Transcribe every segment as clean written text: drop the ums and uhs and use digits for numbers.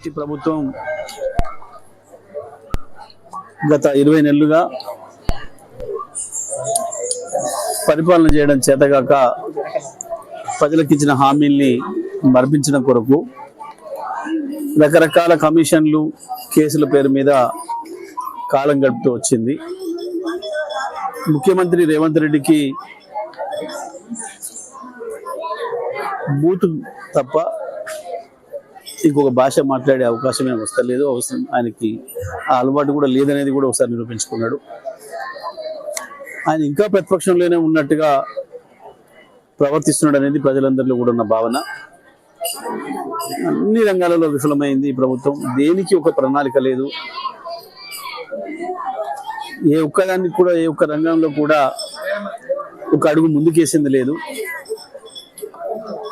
Party ప్రభుత్వం గత 20 నెలలుగా పరిపాలన చేయడం చేతగాక ప్రజలకు ఇచ్చిన హామీల్ని మర్పించడం కొరకు రకరకాల కమిషన్లు కేసుల పేరు మీద కాలం గడుపుతూ వచ్చింది. ముఖ్యమంత్రి రేవంత్ రెడ్డికి బూతు తప్ప ఇంకొక భాష మాట్లాడే అవకాశమే వస్తలేదు. అవసరం ఆయనకి ఆ అలవాటు కూడా లేదనేది కూడా ఒకసారి నిరూపించుకున్నాడు. ఆయన ఇంకా ప్రతిపక్షంలోనే ఉన్నట్టుగా ప్రవర్తిస్తున్నాడు అనేది ప్రజలందరిలో కూడా ఉన్న భావన. అన్ని రంగాలలో విఫలమైంది ఈ ప్రభుత్వం. దేనికి ఒక ప్రణాళిక లేదు. ఏ ఒక్కదానికి కూడా ఏ ఒక్క రంగంలో కూడా ఒక అడుగు ముందుకేసింది లేదు.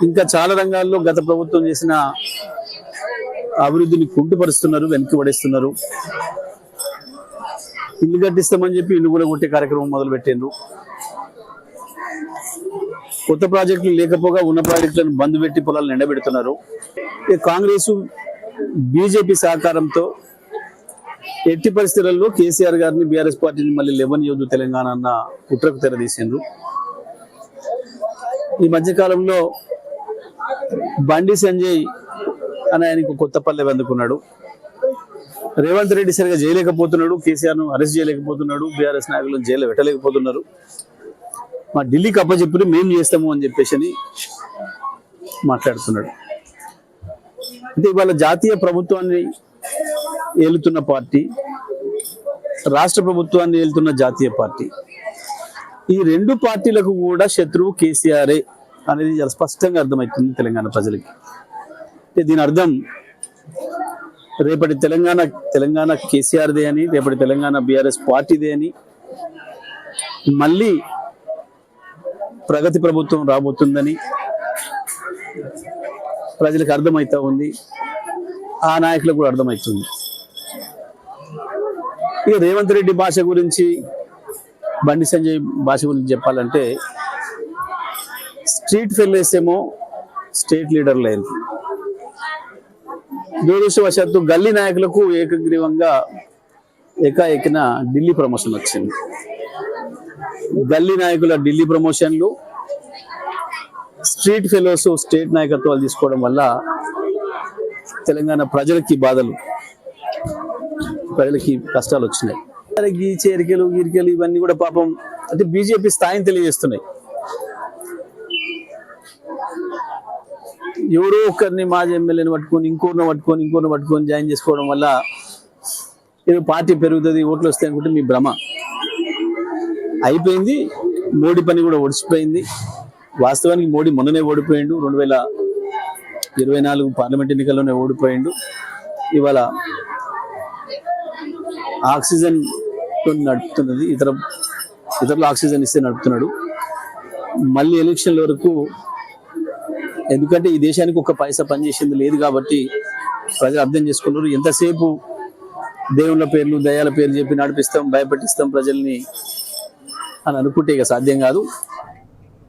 ఇంకా చాలా రంగాల్లో గత ప్రభుత్వం చేసిన అభివృద్ధిని కుంటుపరుస్తున్నారు, వెనక్కి పడేస్తున్నారు. ఇల్లు కట్టిస్తామని చెప్పి ఇల్లు కూడా కొట్టే కార్యక్రమం మొదలు పెట్టిండ్రు. కొత్త ప్రాజెక్టులు లేకపోగా ఉన్న ప్రాజెక్టులను బంద్ పెట్టి పొలాలను ఎండబెడుతున్నారు. కాంగ్రెస్ బీజేపీ సహకారంతో ఎట్టి పరిస్థితులలో కేసీఆర్ గారిని బీఆర్ఎస్ పార్టీని మళ్ళీ లేవనియొద్దు తెలంగాణ అన్న కుట్రకు తెరదీసిండ్రు. ఈ మధ్యకాలంలో బండి సంజయ్ అని ఆయనకు కొత్త పల్లె అందుకున్నాడు. రేవంత్ రెడ్డి సరిగా చేయలేకపోతున్నాడు, కేసీఆర్ను అరెస్ట్ చేయలేకపోతున్నాడు, బీఆర్ఎస్ నాయకులను జైలు పెట్టలేకపోతున్నారు. మా ఢిల్లీకి అప్పచెప్పి మేము చేస్తాము అని చెప్పేసి మాట్లాడుతున్నాడు. అంటే ఇవాళ జాతీయ ప్రభుత్వాన్ని ఏలుతున్న పార్టీ, రాష్ట్ర ప్రభుత్వాన్ని ఏలుతున్న జాతీయ పార్టీ, ఈ రెండు పార్టీలకు కూడా శత్రువు కేసీఆరే అనేది చాలా స్పష్టంగా అర్థమవుతుంది తెలంగాణ ప్రజలకి. దీని అర్థం రేపటి తెలంగాణ కేసీఆర్దే అని, రేపటి తెలంగాణ బీఆర్ఎస్ పార్టీదే అని, మళ్ళీ ప్రగతి ప్రభుత్వం రాబోతుందని ప్రజలకు అర్థమవుతా ఉంది. ఆ నాయకులకు కూడా అర్థమవుతుంది. ఇక రేవంత్ రెడ్డి భాష గురించి, బండి సంజయ్ భాష గురించి చెప్పాలంటే, స్ట్రీట్ ఫెల్లర్స్ ఏమో స్టేట్ లీడర్ లేదు. దురదృష్టవశాత్తు గల్లీ నాయకులకు ఏకగ్రీవంగా ఏకాఏకిన ఢిల్లీ ప్రమోషన్ వచ్చింది. గల్లీ నాయకుల ఢిల్లీ ప్రమోషన్లు, స్ట్రీట్ ఫెలోస్ స్టేట్ నాయకత్వాలు తీసుకోవడం వల్ల తెలంగాణ ప్రజలకి బాధలు, ప్రజలకి కష్టాలు వచ్చినాయి. ఈ చేరికలు గీరికలు ఇవన్నీ కూడా పాపం అంటే బీజేపీ స్థాయిని తెలియజేస్తున్నాయి. ఎవరో ఒకరిని మాజీ ఎమ్మెల్యేని పట్టుకొని ఇంకోరిని పట్టుకొని జాయిన్ చేసుకోవడం వల్ల ఏదో పార్టీ పెరుగుతుంది, ఓట్లు వస్తాయి అనుకుంటే మీ భ్రమ. అయిపోయింది. మోడీ పని కూడా ఒడిచిపోయింది. వాస్తవానికి మోడీ మొన్ననే ఓడిపోయిండు. 2024 పార్లమెంట్ ఎన్నికల్లోనే ఓడిపోయిండు. ఇవాళ ఆక్సిజన్ నడుపుతున్నది, ఇతరులు ఆక్సిజన్ ఇస్తే నడుపుతున్నాడు. మళ్ళీ ఎలక్షన్ల వరకు, ఎందుకంటే ఈ దేశానికి ఒక పైసా పనిచేసింది లేదు కాబట్టి ప్రజలు అర్థం చేసుకున్నారు. ఎంతసేపు దేవుళ్ళ పేర్లు, దయాల పేర్లు చెప్పి నడిపిస్తాం, భయపెట్టిస్తాం ప్రజల్ని అని అనుకుంటే ఇక సాధ్యం కాదు.